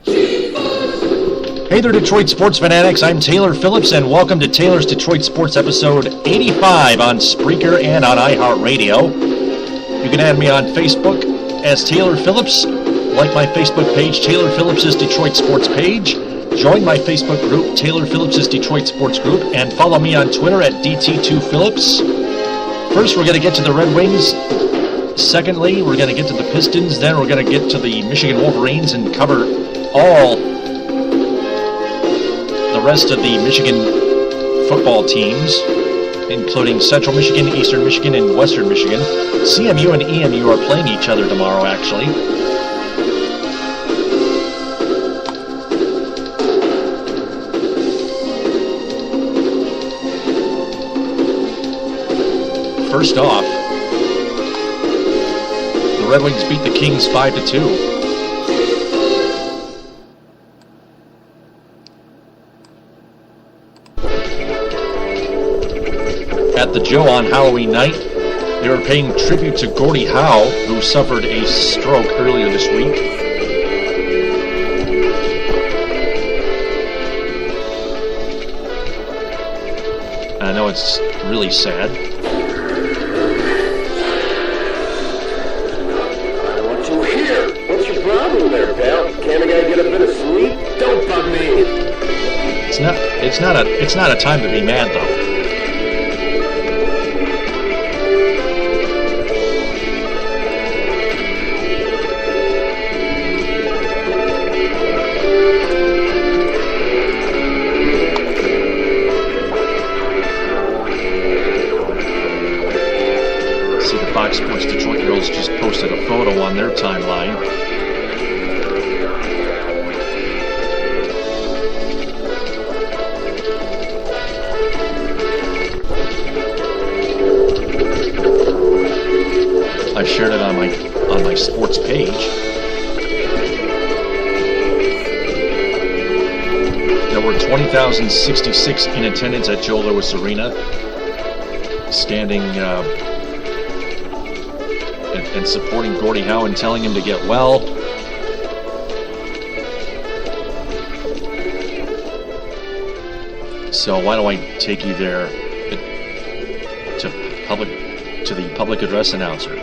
Hey there, Detroit sports fanatics. I'm Taylor Phillips, and welcome to Taylor's Detroit Sports episode 85 on Spreaker and on iHeartRadio. You can add me on Facebook as Taylor Phillips, like my Facebook page, Taylor Phillips' Detroit Sports page, join my Facebook group, Taylor Phillips' Detroit Sports Group, and follow me on Twitter at DT2Phillips. First, we're going to get to the Red Wings. Secondly, we're going to get to the Pistons. Then we're going to get to the Michigan Wolverines and cover all the rest of the Michigan football teams, including Central Michigan, Eastern Michigan, and Western Michigan. CMU and EMU are playing each other tomorrow, actually. First off, the Red Wings beat the Kings 5-2. At the Joe on Halloween night, they were paying tribute to Gordie Howe, who suffered a stroke earlier this week. I know it's really sad. What you hear? What's your problem there, pal? Can't a guy get a bit of sleep? Don't bug me. It's not a time to be mad, though. Fox Sports Detroit Girls just posted a photo on their timeline. I shared it on my sports page. There were 20,066 in attendance at Joe Louis Arena, standing and supporting Gordie Howe and telling him to get well. So why don't I take you there to the public address announcer.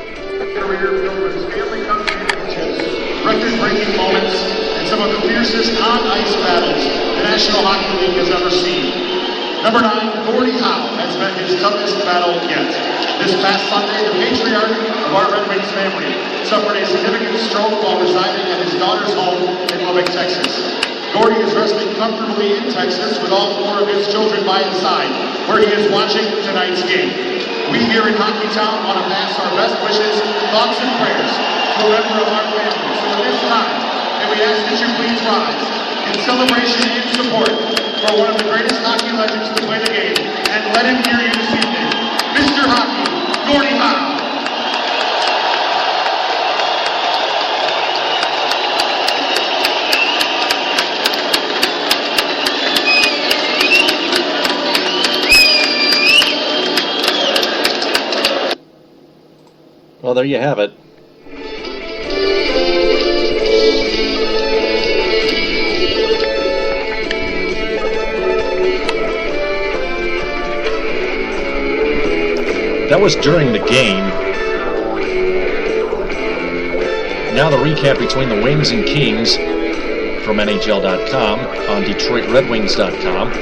Career filled with Stanley Cup championships, record-breaking moments, and some of the fiercest on-ice battles the National Hockey League has ever seen. Number 9, Gordie Howe has met his toughest battle yet. This past Sunday, the patriarch of our Red Wings family suffered a significant stroke while residing at his daughter's home in Lubbock, Texas. Gordie is resting comfortably in Texas with all 4 of his children by his side, where he is watching tonight's game. We here in Hockeytown want to pass our best wishes, thoughts, and prayers to a member of our family. So at this time, may we ask that you please rise in celebration and support for one of the greatest hockey legends to play the game, and let him hear you this evening, Mr. Hockey, Gordie Howe. Well, there you have it. That was during the game. Now the recap between the Wings and Kings from NHL.com on DetroitRedWings.com.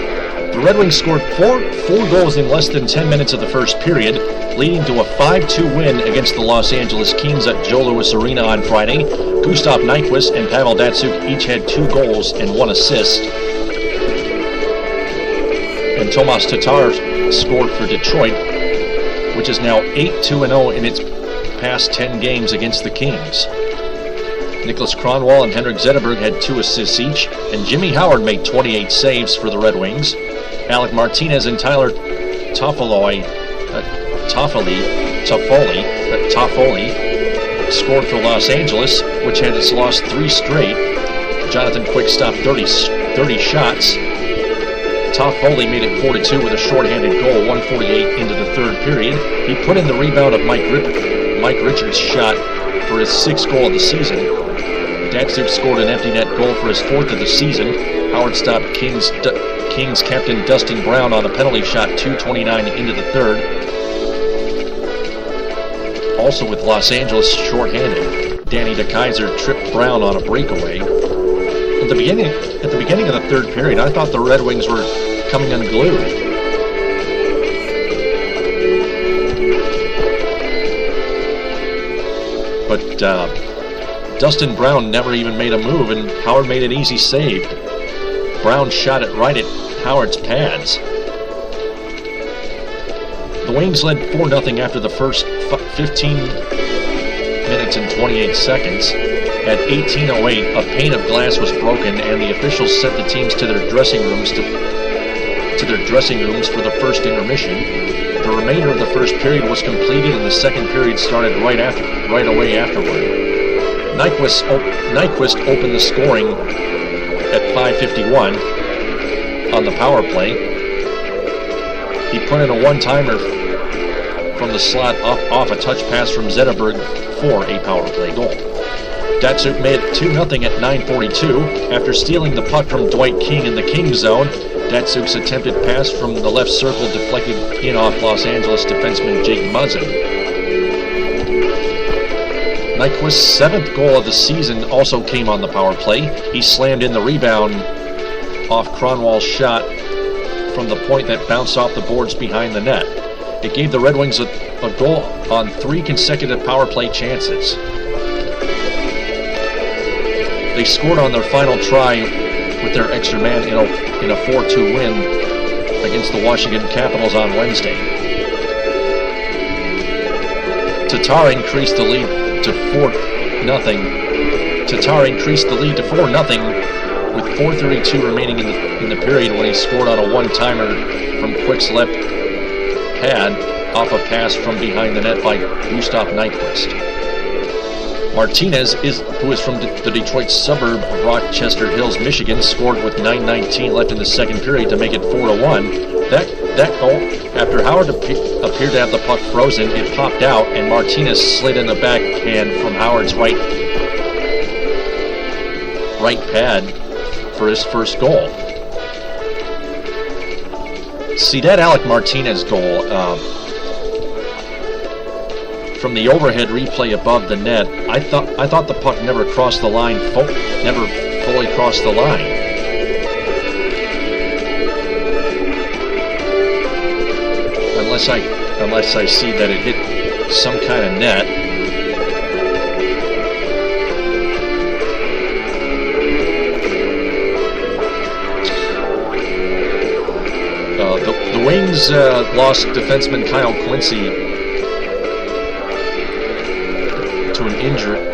The Red Wings scored four goals in less than 10 minutes of the first period, leading to a 5-2 win against the Los Angeles Kings at Joe Louis Arena on Friday. Gustav Nyquist and Pavel Datsyuk each had 2 goals and 1 assist. And Tomas Tatar scored for Detroit, which is now 8-2-0 in its past 10 games against the Kings. Nicholas Kronwall and Henrik Zetterberg had 2 assists each, and Jimmy Howard made 28 saves for the Red Wings. Alec Martinez and Tyler Toffoli scored for Los Angeles, which had its lost 3 straight. Jonathan Quick stopped 30 shots. Toffoli made it 4-2 with a shorthanded goal, 1:48 into the third period. He put in the rebound of Mike Richards' shot for his 6th goal of the season. Datsuk scored an empty net goal for his 4th of the season. Howard stopped Kings captain Dustin Brown on a penalty shot 2:29 into the third. Also with Los Angeles shorthanded, Danny DeKaiser tripped Brown on a breakaway. At the beginning of the third period, I thought the Red Wings were coming unglued. But Dustin Brown never even made a move, and Howard made an easy save. Brown shot it right at Howard's pads. The Wings led 4-0 after the first 15 minutes and 28 seconds. At 18:08, a pane of glass was broken, and the officials sent the teams to their dressing rooms for the first intermission. The remainder of the first period was completed, and the second period started right away afterward. Nyquist opened the scoring at 5:51 on the power play. He put in a one-timer from the slot off a touch pass from Zetterberg for a power play goal. Datsuk made it 2-0 at 9:42 after stealing the puck from Dwight King in the King zone. Datsuk's attempted pass from the left circle deflected in off Los Angeles defenseman Jake Muzzin. Nyquist's 7th goal of the season also came on the power play. He slammed in the rebound off Cronwall's shot from the point that bounced off the boards behind the net. It gave the Red Wings a goal on 3 consecutive power play chances. They scored on their final try with their extra man in a 4-2 win against the Washington Capitals on Wednesday. Tatar increased the lead to 4-0. Tatar increased the lead to 4-0 with 4:32 remaining in the period when he scored on a one-timer from Quick's left pad off a pass from behind the net by Gustav Nyquist. Martinez, who is from the Detroit suburb of Rochester Hills, Michigan, scored with 9:19 left in the second period to make it 4-1. That goal, after Howard appeared to have the puck frozen, it popped out, and Martinez slid in the backhand from Howard's right pad for his first goal. See, that Alec Martinez goal, from the overhead replay above the net, I thought the puck never crossed the line, never fully crossed the line. Unless I see that it hit some kind of net. The Wings lost defenseman Kyle Quincy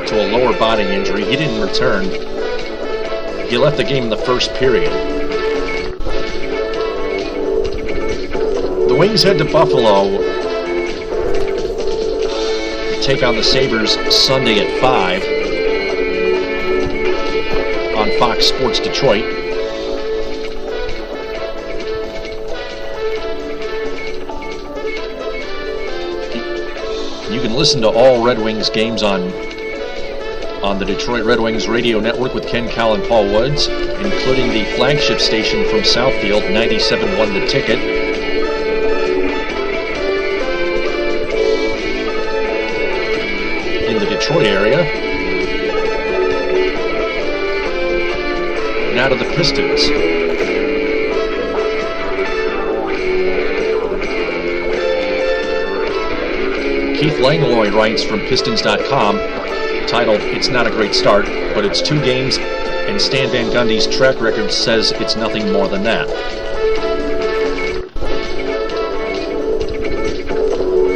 to a lower body injury. He didn't return. He left the game in the first period. The Wings head to Buffalo to take on the Sabres Sunday at 5 on Fox Sports Detroit. You can listen to all Red Wings games on the Detroit Red Wings radio network with Ken Cowell and Paul Woods, including the flagship station from Southfield, 97.1 The Ticket. In the Detroit area. Now to the Pistons. Keith Langlois writes from Pistons.com, titled, "It's not a great start, but it's 2 games, and Stan Van Gundy's track record says it's nothing more than that."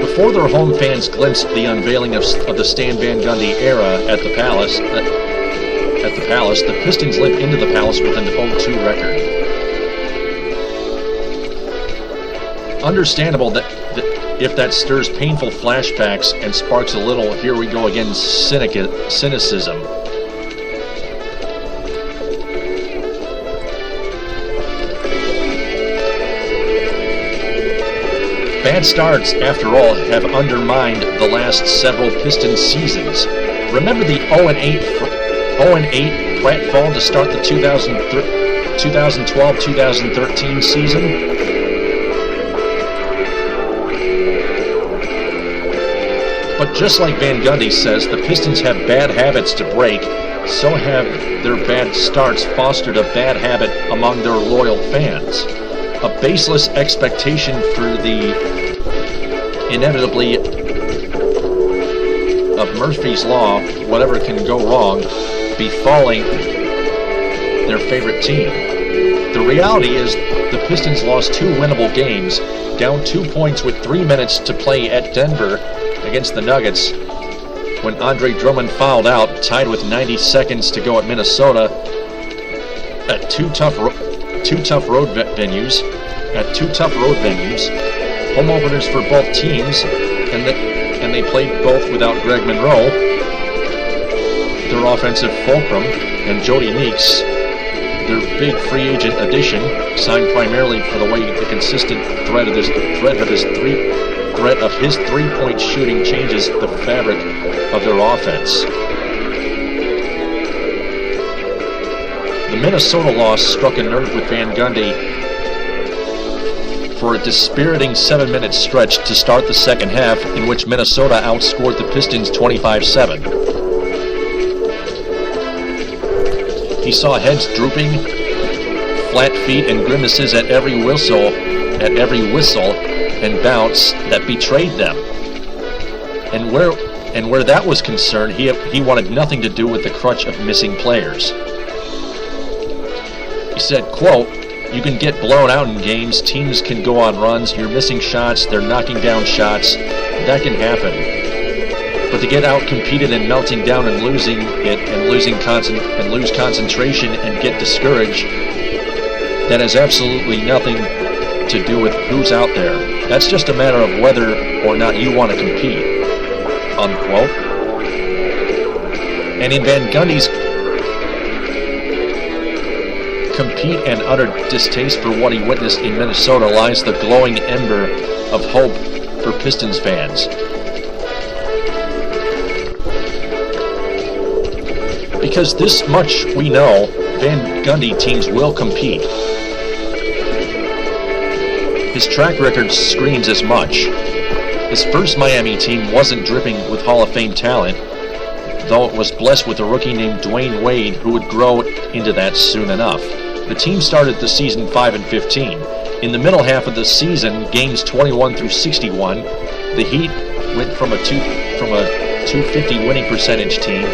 Before their home fans glimpsed the unveiling of the Stan Van Gundy era at the Palace, the Pistons limped into the Palace with an 0-2 record. Understandable that if that stirs painful flashbacks and sparks a little "here we go again" cynicism. Bad starts, after all, have undermined the last several Pistons seasons. Remember the 0-8 0-8 pratfall to start the 2012-2013 season. But just like Van Gundy says, the Pistons have bad habits to break, so have their bad starts fostered a bad habit among their loyal fans. A baseless expectation for the inevitably of Murphy's Law, whatever can go wrong, befalling their favorite team. The reality is the Pistons lost 2 winnable games, down 2 points with 3 minutes to play at Denver against the Nuggets when Andre Drummond fouled out, tied with 90 seconds to go at Minnesota at two tough road venues. Home openers for both teams, and they played both without Greg Monroe, their offensive fulcrum, and Jody Meeks, their big free agent addition, signed primarily for the consistent threat of his three-point shooting changes the fabric of their offense. The Minnesota loss struck a nerve with Van Gundy for a dispiriting 7-minute stretch to start the second half, in which Minnesota outscored the Pistons 25-7. He saw heads drooping, flat feet, and grimaces at every whistle and bounce that betrayed them. And where that was concerned, he wanted nothing to do with the crutch of missing players. He said, quote, "You can get blown out in games, teams can go on runs, you're missing shots, they're knocking down shots, that can happen. But to get out-competed and melting down and losing it and lose concentration and get discouraged, that has absolutely nothing to do with who's out there. That's just a matter of whether or not you want to compete," unquote. And in Van Gundy's compete and utter distaste for what he witnessed in Minnesota lies the glowing ember of hope for Pistons fans. Because this much we know, Van Gundy teams will compete. His track record screams as much. His first Miami team wasn't dripping with Hall of Fame talent, though it was blessed with a rookie named Dwayne Wade who would grow into that soon enough. The team started the season 5-15. In the middle half of the season, games 21 through 61, the Heat went from a 250 winning percentage team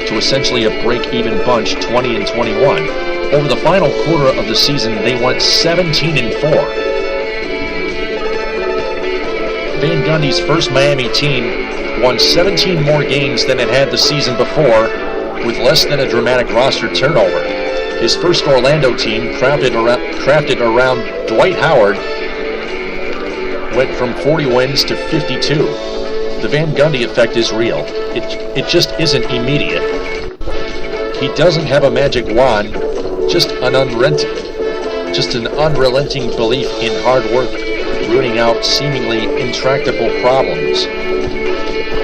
to essentially a break-even bunch, 20-21. Over the final quarter of the season, they went 17-4. Van Gundy's first Miami team won 17 more games than it had the season before, with less than a dramatic roster turnover. His first Orlando team, crafted around Dwight Howard, went from 40 wins to 52. The Van Gundy effect is real. It just isn't immediate. He doesn't have a magic wand, just an unrelenting belief in hard work, rooting out seemingly intractable problems.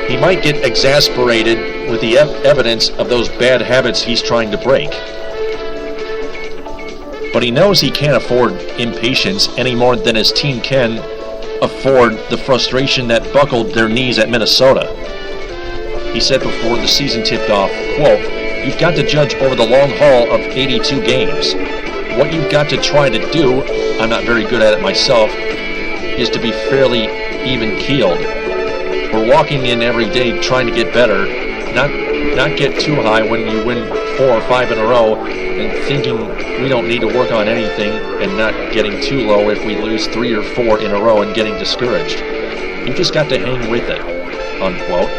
He might get exasperated with the evidence of those bad habits he's trying to break. But he knows he can't afford impatience any more than his team can afford the frustration that buckled their knees at Minnesota. He said before the season tipped off, quote, "You've got to judge over the long haul of 82 games. What you've got to try to do, I'm not very good at it myself, is to be fairly even-keeled. We're walking in every day trying to get better, not get too high when you win 4 or 5 in a row, and thinking we don't need to work on anything, and not getting too low if we lose 3 or 4 in a row and getting discouraged. You just got to hang with it," unquote.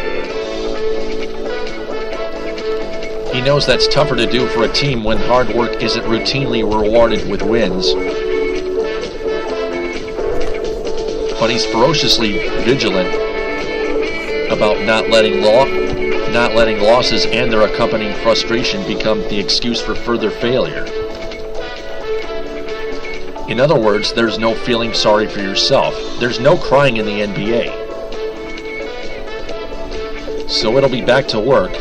He knows that's tougher to do for a team when hard work isn't routinely rewarded with wins. But he's ferociously vigilant about not letting losses and their accompanying frustration become the excuse for further failure. In other words, there's no feeling sorry for yourself. There's no crying in the NBA. So it'll be back to work.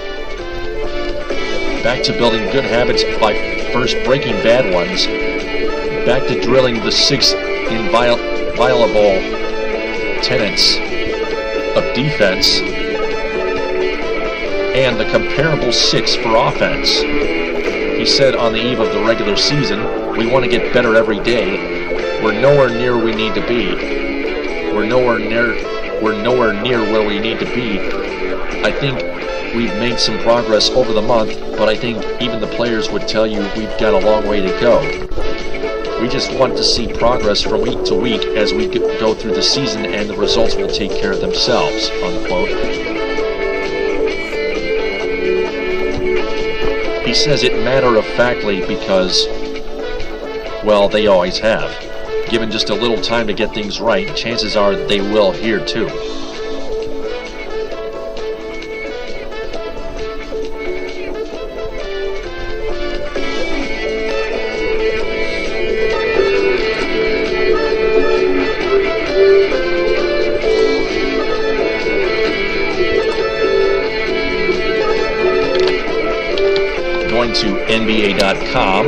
Back to building good habits by first breaking bad ones. Back to drilling the 6 inviolable tenets of defense and the comparable 6 for offense. He said on the eve of the regular season, we want to get better every day. We're nowhere near we need to be. We're nowhere near where we need to be. I think we've made some progress over the month, but I think even the players would tell you we've got a long way to go. We just want to see progress from week to week as we go through the season, and the results will take care of themselves, unquote. He says it matter-of-factly because, well, they always have. Given just a little time to get things right, chances are they will here too. Going to NBA.com.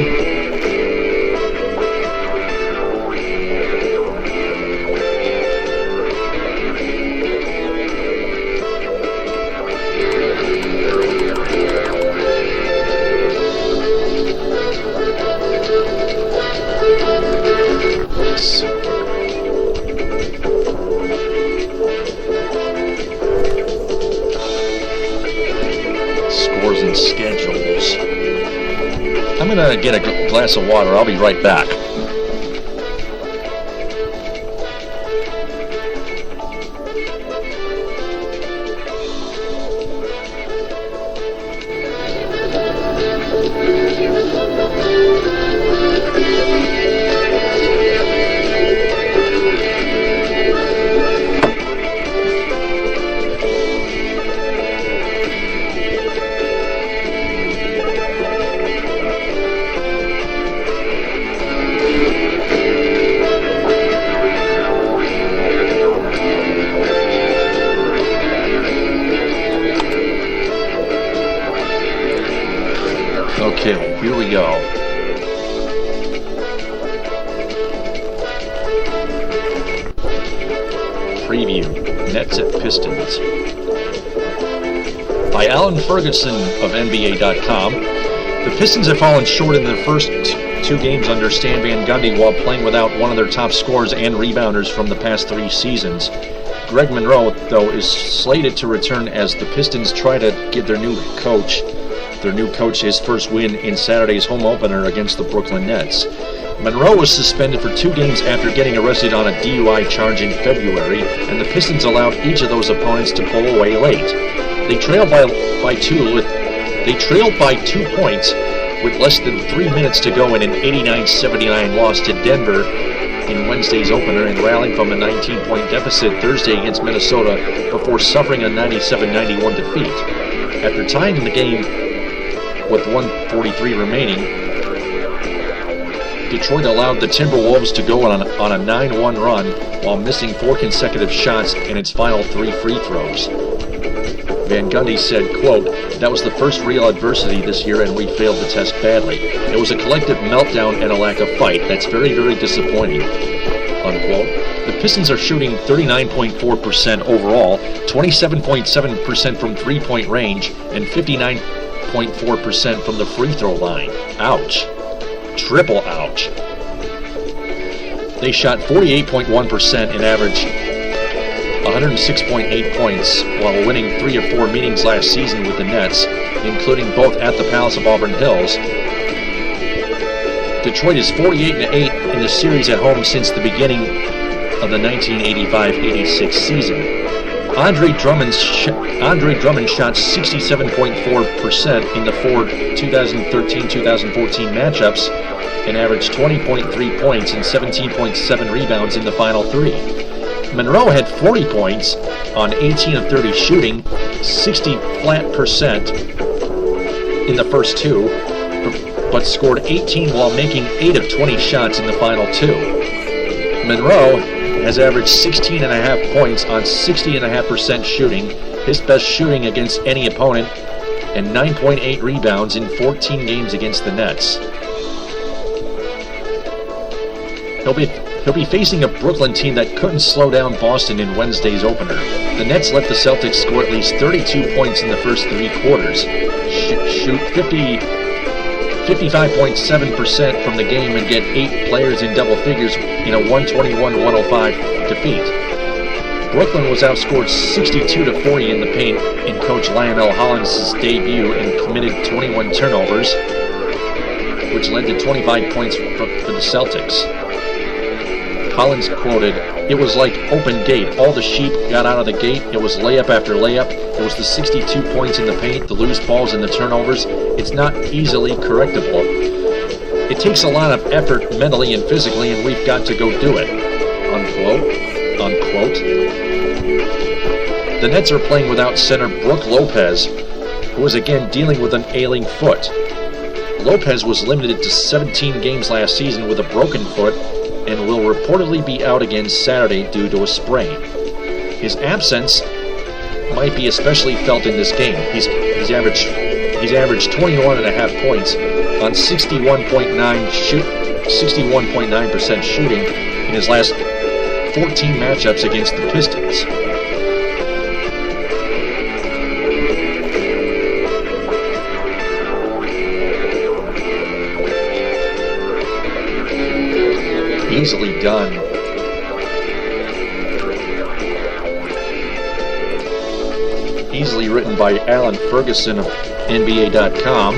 Scores and schedules. I'm going to get a glass of water. I'll be right back. Okay, here we go. Preview, Nets at Pistons. By Alan Ferguson of NBA.com, the Pistons have fallen short in their first 2 games under Stan Van Gundy while playing without one of their top scorers and rebounders from the past 3 seasons. Greg Monroe, though, is slated to return as the Pistons try to give their new coach his first win in Saturday's home opener against the Brooklyn Nets. Monroe was suspended for 2 games after getting arrested on a DUI charge in February, and the Pistons allowed each of those opponents to pull away late. They trailed by 2 points with less than 3 minutes to go in an 89-79 loss to Denver in Wednesday's opener, and rallied from a 19-point deficit Thursday against Minnesota before suffering a 97-91 defeat. After tying the game with 1:43 remaining, Detroit allowed the Timberwolves to go on a 9-1 run while missing 4 consecutive shots in its final 3 free throws. Van Gundy said, quote, "That was the first real adversity this year and we failed the test badly. It was a collective meltdown and a lack of fight. That's very, very disappointing," unquote. The Pistons are shooting 39.4% overall, 27.7% from three-point range, and 59.4% from the free throw line. Ouch. Triple ouch. They shot 48.1% and averaged 106.8 points while winning 3 of 4 meetings last season with the Nets, including both at the Palace of Auburn Hills. Detroit is 48-8 in the series at home since the beginning of the 1985-86 season. Andre Drummond shot 67.4% in the 4 2013-2014 matchups and averaged 20.3 points and 17.7 rebounds in the final 3. Monroe had 40 points on 18 of 30 shooting, 60% in the first 2, but scored 18 while making 8 of 20 shots in the final 2. Monroe has averaged 16.5 points on 60.5% shooting, his best shooting against any opponent and 9.8 rebounds in 14 games against the Nets. He'll be facing a Brooklyn team that couldn't slow down Boston in Wednesday's opener. The Nets let the Celtics score at least 32 points in the first 3 quarters, shoot 55.7% from the game, and get 8 players in double figures in a 121-105 defeat. Brooklyn was outscored 62-40 in the paint in Coach Lionel Hollins' debut and committed 21 turnovers, which led to 25 points for the Celtics. Hollins quoted, "It was like open gate. All the sheep got out of the gate. It was layup after layup. It was the 62 points in the paint, the loose balls, and the turnovers. It's not easily correctable. It takes a lot of effort mentally and physically, and we've got to go do it." Unquote. The Nets are playing without center Brook Lopez, who is again dealing with an ailing foot. Lopez was limited to 17 games last season with a broken foot and will reportedly be out again Saturday due to a sprain. His absence might be especially felt in this game. He's averaged 21.5 points on 61.9% shooting in his last 14 matchups against the Pistons. Easily done. Easily written by Alan Ferguson of NBA.com.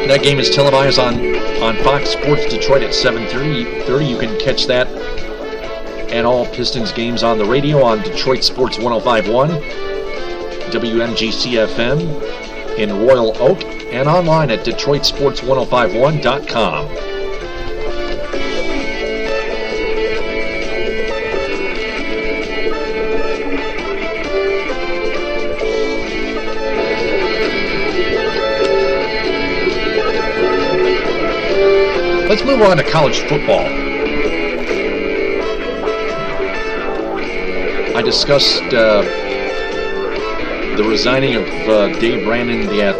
That game is televised on Fox Sports Detroit at 7:30. You can catch that and all Pistons games on the radio on Detroit Sports 105.1. WMGC-FM in Royal Oak, and online at DetroitSports1051.com. Let's move on to college football. I discussed the resigning of Dave Brandon, the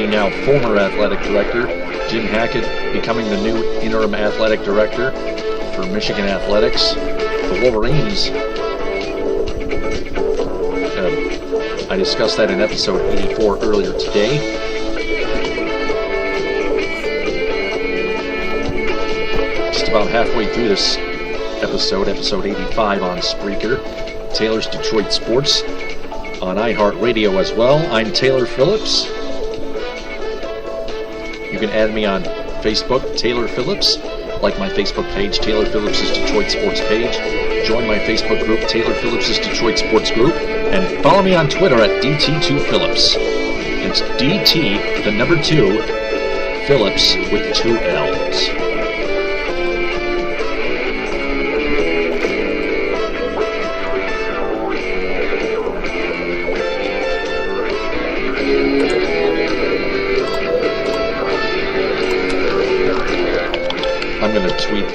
now former athletic director, Jim Hackett becoming the new interim athletic director for Michigan Athletics. The Wolverines, I discussed that in episode 84 earlier today. Just about halfway through this episode 85 on Spreaker, Taylor's Detroit Sports, on iHeartRadio as well. I'm Taylor Phillips. You can add me on Facebook, Taylor Phillips. Like my Facebook page, Taylor Phillips' Detroit Sports page. Join my Facebook group, Taylor Phillips' Detroit Sports Group. And follow me on Twitter at DT2Phillips. It's DT, the number 2, Phillips with 2 L's. I'm going to tweet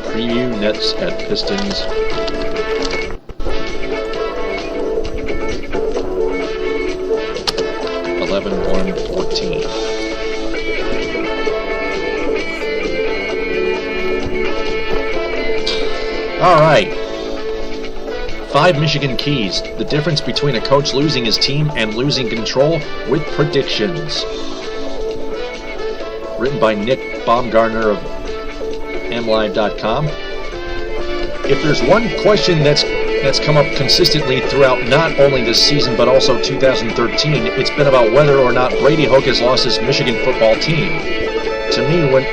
preview Nets at Pistons. (11-1-14). All right. 5 Michigan keys. The difference between a coach losing his team and losing control with predictions. Written by Nick Baumgartner of MLive.com. If there's one question that's come up consistently throughout not only this season but also 2013, it's been about whether or not Brady Hoke has lost his Michigan football team. To me, when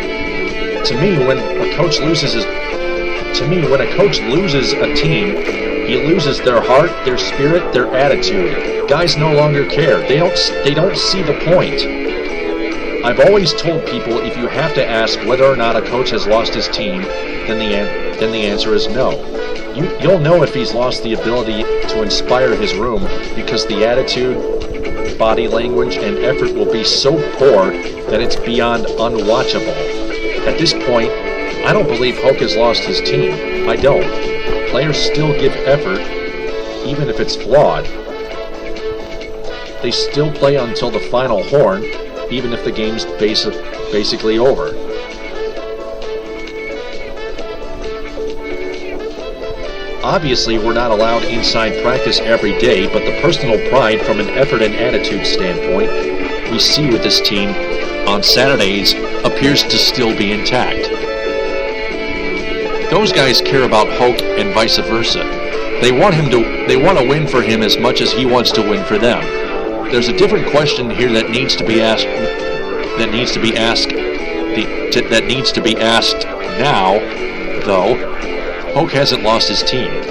a coach loses a team, he loses their heart, their spirit, their attitude. Guys no longer care. They don't see the point. I've always told people if you have to ask whether or not a coach has lost his team, then the answer is no. You'll know if he's lost the ability to inspire his room because the attitude, body language, and effort will be so poor that it's beyond unwatchable. At this point, I don't believe Hoke has lost his team. I don't. Players still give effort, even if it's flawed. They still play until the final horn, even if the game's basically over. Obviously, we're not allowed inside practice every day, but the personal pride from an effort and attitude standpoint we see with this team on Saturdays appears to still be intact. Those guys care about Hoke and vice versa. They want to win for him as much as he wants to win for them. There's a different question here that needs to be asked now, though. Hoke hasn't lost his team,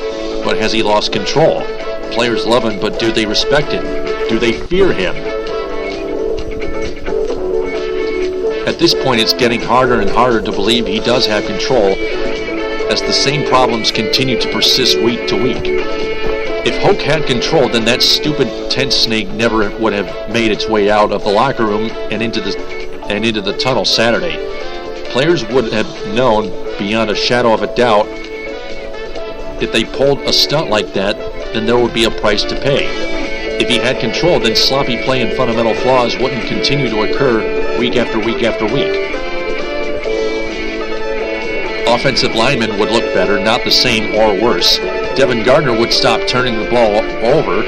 but has he lost control? Players love him, but do they respect him? Do they fear him? At this point, it's getting harder and harder to believe he does have control as the same problems continue to persist week to week. If Hoke had control, then that stupid tent snake never would have made its way out of the locker room and into the tunnel Saturday. Players would have known beyond a shadow of a doubt if they pulled a stunt like that, then there would be a price to pay. If he had control, then sloppy play and fundamental flaws wouldn't continue to occur week after week after week. Offensive linemen would look better, not the same or worse. Devin Gardner would stop turning the ball over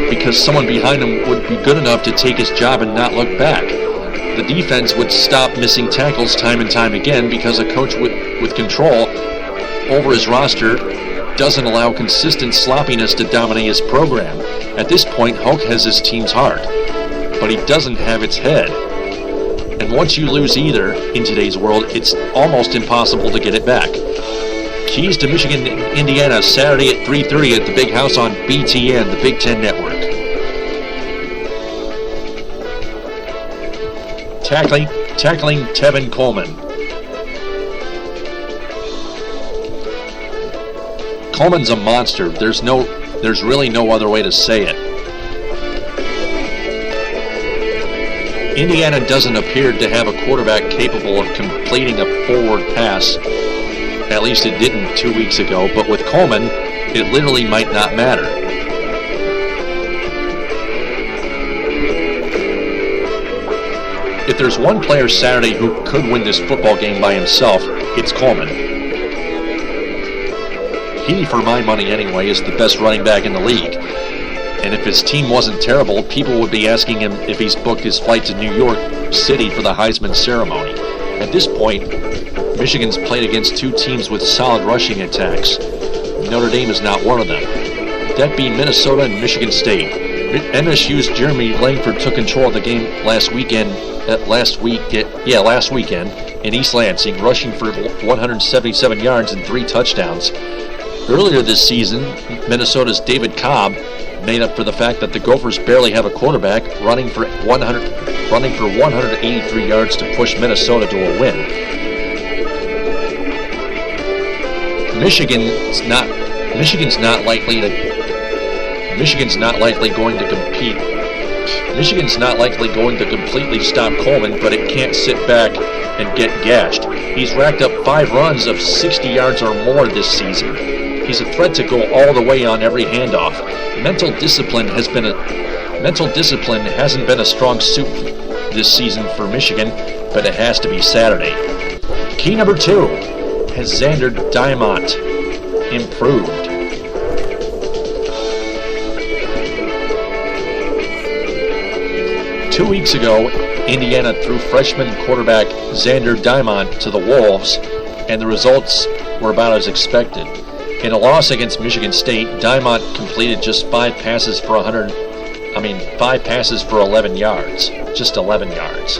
because someone behind him would be good enough to take his job and not look back. The defense would stop missing tackles time and time again because a coach with control over his roster doesn't allow consistent sloppiness to dominate his program. At this point, Hoke has his team's heart, but he doesn't have its head. And once you lose either in today's world, it's almost impossible to get it back. Keys to Michigan, Indiana, Saturday at 3:30 at the Big House on BTN, the Big Ten Network. Tackling Tevin Coleman. Coleman's a monster. There's really no other way to say it. Indiana doesn't appear to have a quarterback capable of completing a forward pass. At least it didn't 2 weeks ago, but with Coleman, it literally might not matter. If there's one player Saturday who could win this football game by himself, it's Coleman. He, for my money anyway, is the best running back in the league. And if his team wasn't terrible, people would be asking him if he's booked his flight to New York City for the Heisman ceremony. At this point, Michigan's played against two teams with solid rushing attacks. Notre Dame is not one of them. That being Minnesota and Michigan State. MSU's Jeremy Langford took control of the game last weekend in East Lansing, rushing for 177 yards and 3 touchdowns. Earlier this season, Minnesota's David Cobb made up for the fact that the Gophers barely have a quarterback, running for 183 yards to push Minnesota to a win. Michigan's not likely going to completely stop Coleman, but it can't sit back and get gashed. He's racked up 5 runs of 60 yards or more this season. He's a threat to go all the way on every handoff. Mental discipline hasn't been a strong suit this season for Michigan, but it has to be Saturday. Key number 2, has Xander Diamont improved? Two weeks ago, Indiana threw freshman quarterback Xander Diamont to the Wolves, and the results were about as expected. In a loss against Michigan State, Diamont completed just 5 passes for 11 yards. Just 11 yards.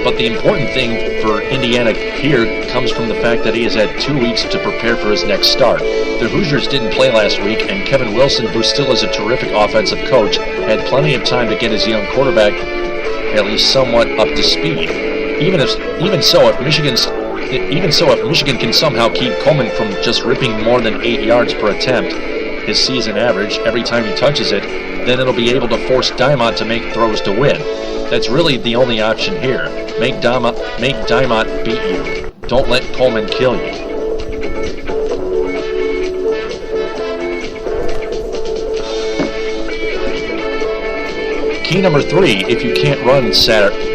But the important thing for Indiana here comes from the fact that he has had 2 weeks to prepare for his next start. The Hoosiers didn't play last week, and Kevin Wilson, who still is a terrific offensive coach, had plenty of time to get his young quarterback at least somewhat up to speed. Even so, if Michigan can somehow keep Coleman from just ripping more than 8 yards per attempt, his season average every time he touches it, then it'll be able to force Dimont to make throws to win. That's really the only option here. Make Dimont beat you. Don't let Coleman kill you. Key number 3, if you can't run Saturday.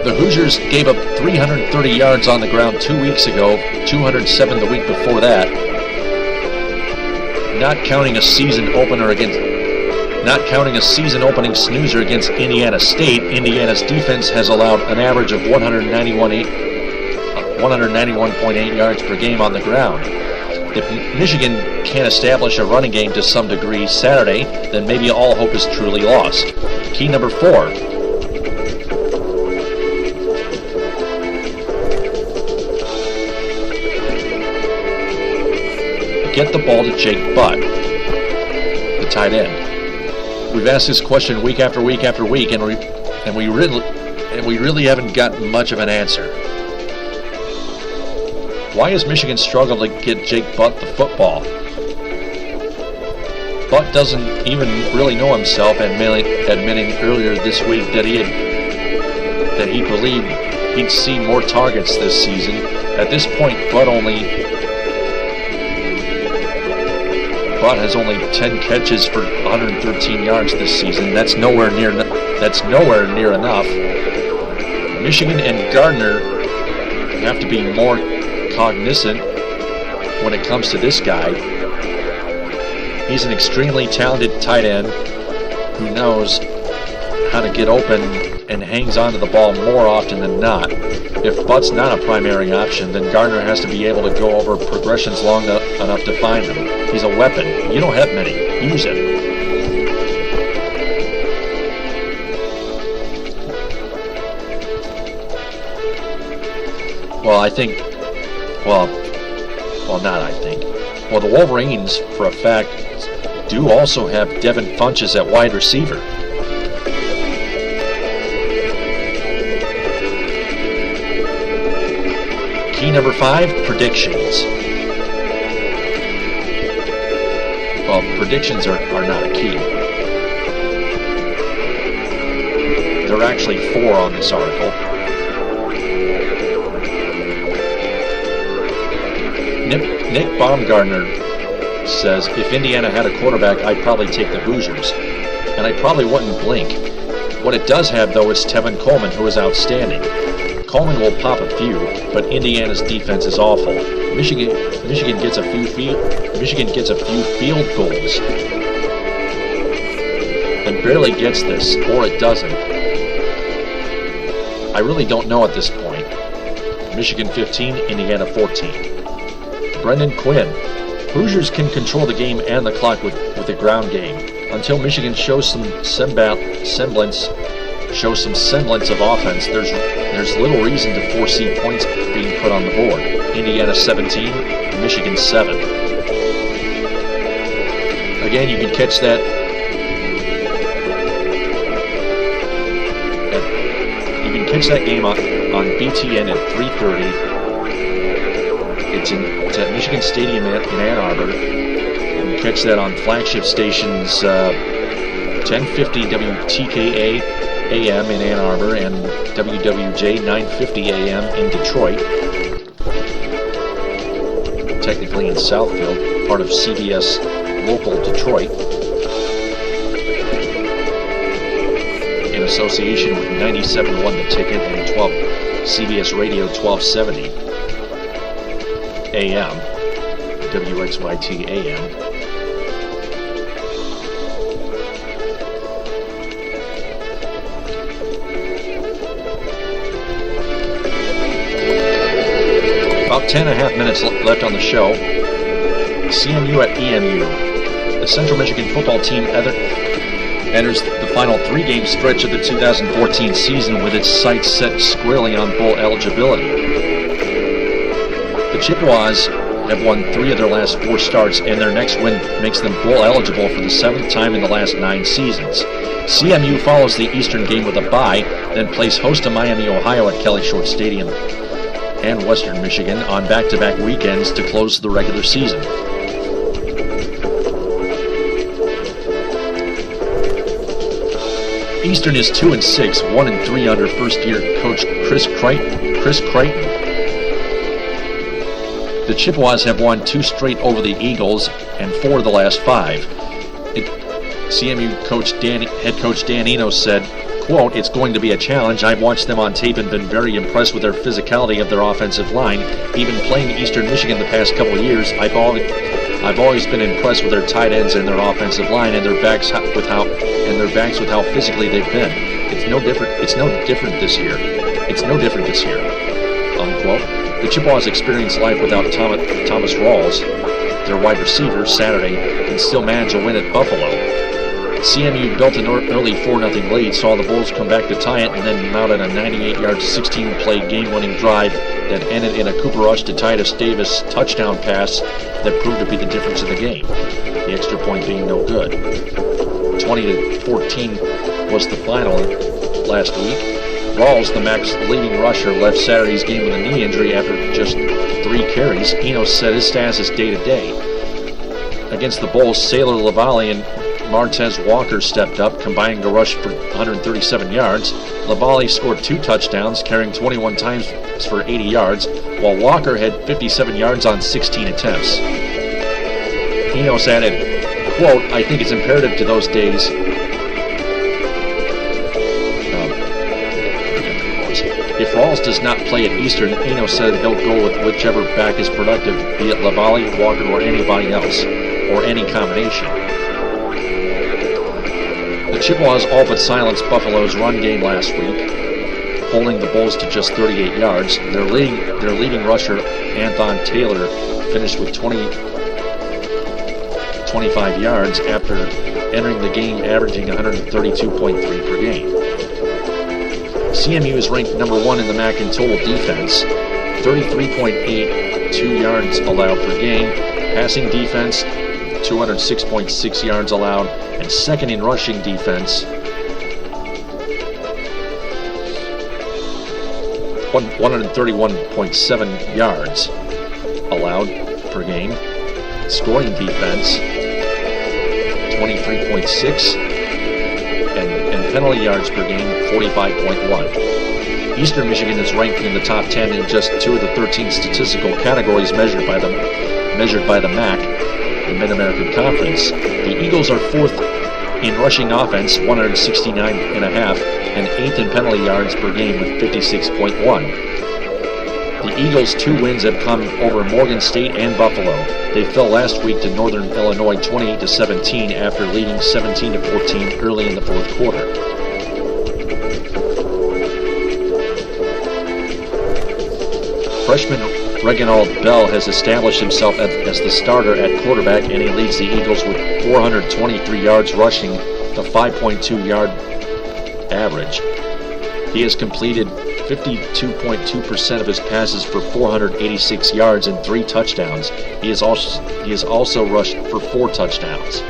The Hoosiers gave up 330 yards on the ground 2 weeks ago, 207 the week before that. Not counting a season opening snoozer against Indiana State, Indiana's defense has allowed an average of 191.8 yards per game on the ground. If Michigan can't establish a running game to some degree Saturday, then maybe all hope is truly lost. Key number 4. Get the ball to Jake Butt, the tight end. We've asked this question week after week after week, and we really haven't gotten much of an answer. Why has Michigan struggled to get Jake Butt the football? Butt doesn't even really know himself, admitting earlier this week that he believed he'd see more targets this season. At this point, Butt has only 10 catches for 113 yards this season. That's nowhere near enough. Michigan and Gardner have to be more cognizant when it comes to this guy. He's an extremely talented tight end who knows how to get open and hangs onto the ball more often than not. If Butt's not a primary option, then Gardner has to be able to go over progressions long enough to find them. He's a weapon. You don't have many. Use it. Well, the Wolverines, for a fact, do also have Devin Funches at wide receiver. Key number 5, predictions. Well, predictions are not a key. There are actually 4 on this article. Nick Baumgartner says, if Indiana had a quarterback, I'd probably take the Hoosiers. And I probably wouldn't blink. What it does have, though, is Tevin Coleman, who is outstanding. Coleman will pop a few, but Indiana's defense is awful. Michigan gets a few field goals and barely gets this, or it doesn't. I really don't know at this point. Michigan 15, Indiana 14. Brendan Quinn. Hoosiers can control the game and the clock with the ground game. Until Michigan shows some semblance of offense, there's little reason to foresee points being put on the board. Indiana 17, Michigan 7. Again, you can catch that game on BTN at 3:30. It's at Michigan Stadium in Ann Arbor. You can catch that on flagship stations 1050 WTKA AM in Ann Arbor and WWJ 950 AM in Detroit. Technically in Southfield, part of CBS Local Detroit. In association with 97.1 The Ticket and CBS Radio 1270 AM, WXYT AM. About 10.5 minutes left on the show. CMU at EMU. The Central Michigan football team enters the final 3-game stretch of the 2014 season with its sights set squarely on bowl eligibility. The Chippewas have won 3 of their last 4 starts, and their next win makes them bowl eligible for the 7th time in the last 9 seasons. CMU follows the Eastern game with a bye, then plays host to Miami, Ohio at Kelly Short Stadium and Western Michigan on back-to-back weekends to close the regular season. Eastern is 2-6, 1-3 under first-year coach Chris Creighton. The Chippewas have won 2 straight over the Eagles and 4 of the last 5. CMU head coach Dan Enos said, quote, "It's going to be a challenge. I've watched them on tape and been very impressed with their physicality of their offensive line. Even playing Eastern Michigan the past couple of years, I've always been impressed with their tight ends and their offensive line and their backs with how physically they've been. It's no different this year. Unquote. The Chippewas experienced life without Thomas Rawls, their wide receiver, Saturday, and still managed a win at Buffalo. CMU built an early 4-0 lead, saw the Bulls come back to tie it, and then mounted a 98-yard, 16-play game-winning drive that ended in a Cooper Rush to Titus Davis touchdown pass that proved to be the difference in the game, the extra point being no good. 20-14 was the final last week. Rawls, the MAC's leading rusher, left Saturday's game with a knee injury after just 3 carries. Enos said his status is day-to-day. Against the Bulls, Sailor Lavalle and Martez Walker stepped up, combining to rush for 137 yards. Lavalle scored 2 touchdowns, carrying 21 times for 80 yards, while Walker had 57 yards on 16 attempts. Enos added, quote, "I think it's imperative to those days if Rawls does not play at Eastern, Enos said he'll go with whichever back is productive, be it Lavalle, Walker, or anybody else, or any combination." The Chippewas all but silenced Buffalo's run game last week, holding the Bulls to just 38 yards. Their leading rusher, Anthon Taylor, finished with 25 yards after entering the game averaging 132.3 per game. CMU is ranked number 1 in the MAC in total defense, 33.82 yards allowed per game, passing defense, 206.6 yards allowed, and second in rushing defense, 131.7 yards allowed per game. Scoring defense, 23.6, and penalty yards per game, 45.1. Eastern Michigan is ranked in the top 10 in just 2 of the 13 statistical categories measured by the MAC, the Mid-American Conference. The Eagles are 4th in rushing offense, 169.5, and 8th in penalty yards per game with 56.1. The Eagles' 2 wins have come over Morgan State and Buffalo. They fell last week to Northern Illinois 28-17 after leading 17-14 early in the 4th quarter. Freshman Reginald Bell has established himself as the starter at quarterback, and he leads the Eagles with 423 yards rushing, a 5.2 yard average. He has completed 52.2% of his passes for 486 yards and 3 touchdowns. He has also rushed for 4 touchdowns.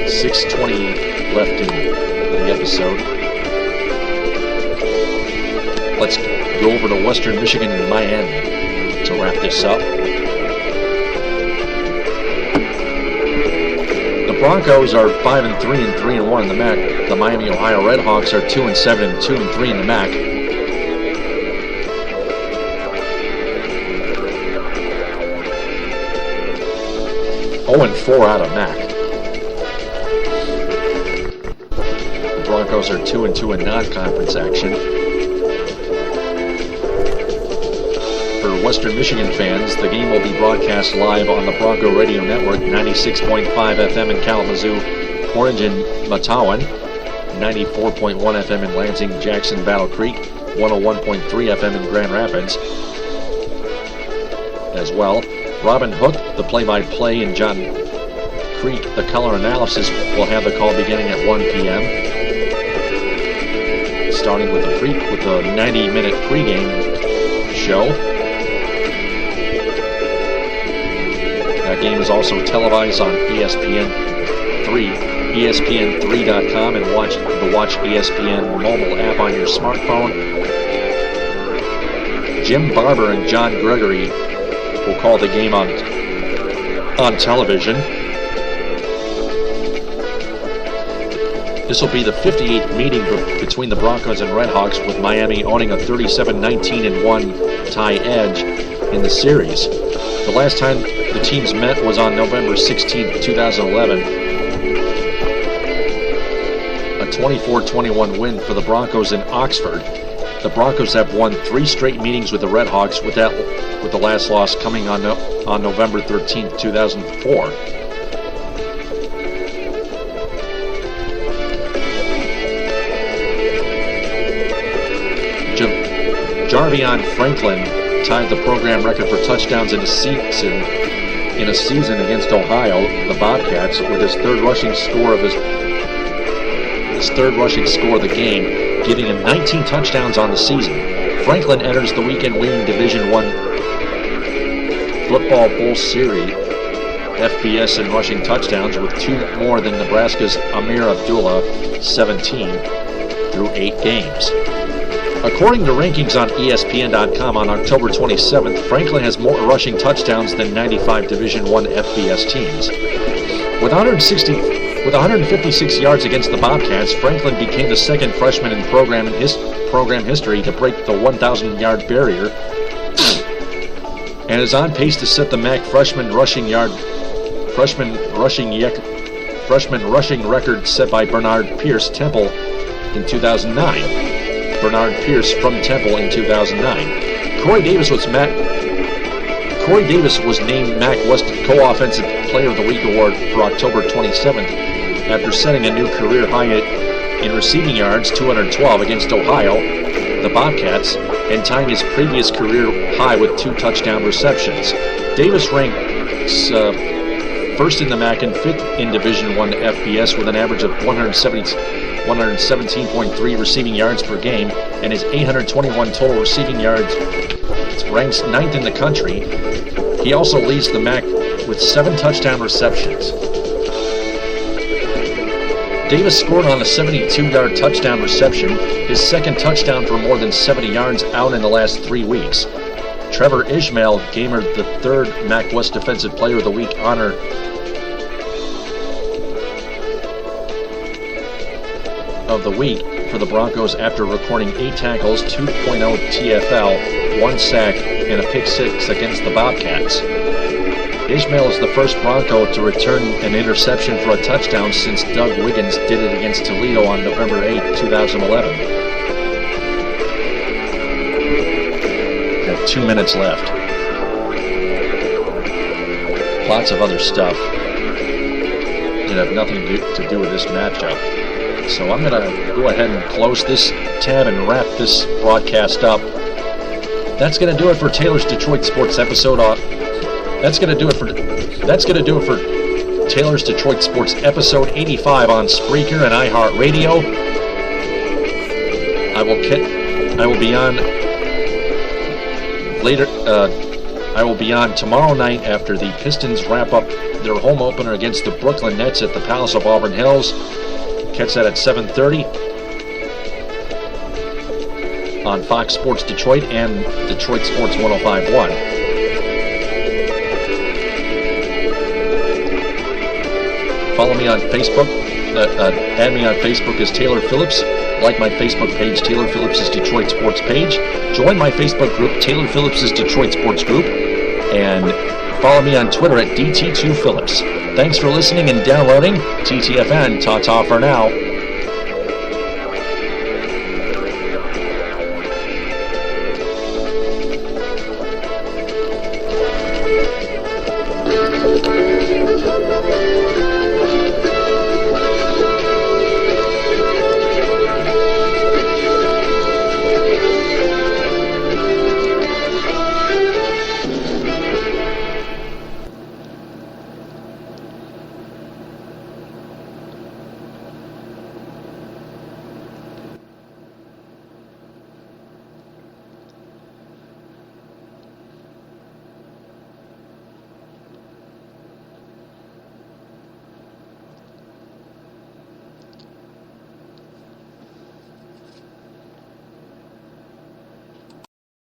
6:20 left in the episode. Let's go over to Western Michigan and Miami to wrap this up. The Broncos are 5-3 and 3-1 in the MAC. The Miami, Ohio Redhawks are 2-7 and 2-3 in the MAC. and 4 out of MAC. The Broncos are 2-2 in non-conference action. For Western Michigan fans, the game will be broadcast live on the Bronco Radio Network, 96.5 FM in Kalamazoo, Orange and Matawan, 94.1 FM in Lansing, Jackson, Battle Creek, 101.3 FM in Grand Rapids. As well, Robin Hook, the play-by-play, and John Creek, the color analysis, will have the call beginning at 1 p.m. Starting with the 90-minute pregame show. That game is also televised on ESPN3, ESPN3.com, and the Watch ESPN mobile app on your smartphone. Jim Barber and John Gregory will call the game on television. This will be the 58th meeting between the Broncos and Redhawks, with Miami owning a 37-19-1 tie edge in the series. The last time the teams met was on November 16, 2011. A 24-21 win for the Broncos in Oxford. The Broncos have won 3 straight meetings with the Redhawks, with the last loss coming on November 13, 2004. Jarvion Franklin tied the program record for touchdowns in a season against Ohio, the Bobcats, with his third rushing score of the game, giving him 19 touchdowns on the season. Franklin enters the weekend-winning Division I Football Bowl Series FBS in rushing touchdowns, with 2 more than Nebraska's Amir Abdullah, 17 through 8 games. According to rankings on ESPN.com on October 27th, Franklin has more rushing touchdowns than 95 Division I FBS teams. With 156 yards against the Bobcats, Franklin became the second freshman in program history to break the 1,000-yard barrier, and is on pace to set the MAC freshman rushing record set by Bernard Pierce Temple in 2009. Bernard Pierce from Temple in 2009. Corey Davis was named MAC West Co-Offensive Player of the Week award for October 27th after setting a new career high in receiving yards, 212, against Ohio, the Bobcats, and tying his previous career high with 2 touchdown receptions. Davis ranks first in the MAC and 5th in Division I FBS with an average of 117.3 receiving yards per game, and his 821 total receiving yards ranks 9th in the country. He also leads the MAC with 7 touchdown receptions. Davis scored on a 72-yard touchdown reception, his second touchdown for more than 70 yards out in the last 3 weeks. Trevor Ishmael gained the 3rd MAC West Defensive Player of the Week honor of the week for the Broncos after recording 8 tackles, 2.0 TFL, 1 sack, and a pick 6 against the Bobcats. Ishmael is the first Bronco to return an interception for a touchdown since Doug Wiggins did it against Toledo on November 8, 2011. Got 2 minutes left. Lots of other stuff that have nothing to do with this matchup. So I'm going to go ahead and close this tab and wrap this broadcast up. That's going to do it for Taylor's Detroit Sports episode. That's going to do it for Taylor's Detroit Sports episode 85 on Spreaker and iHeartRadio. I will be on tomorrow night after the Pistons wrap up their home opener against the Brooklyn Nets at the Palace of Auburn Hills. Catch that at 7:30 on Fox Sports Detroit and Detroit Sports 105.1. Follow me on Facebook. Add me on Facebook as Taylor Phillips. Like my Facebook page, Taylor Phillips' Detroit Sports page. Join my Facebook group, Taylor Phillips' Detroit Sports Group. And follow me on Twitter at DT2Phillips. Thanks for listening and downloading TTFN. Ta-ta for now.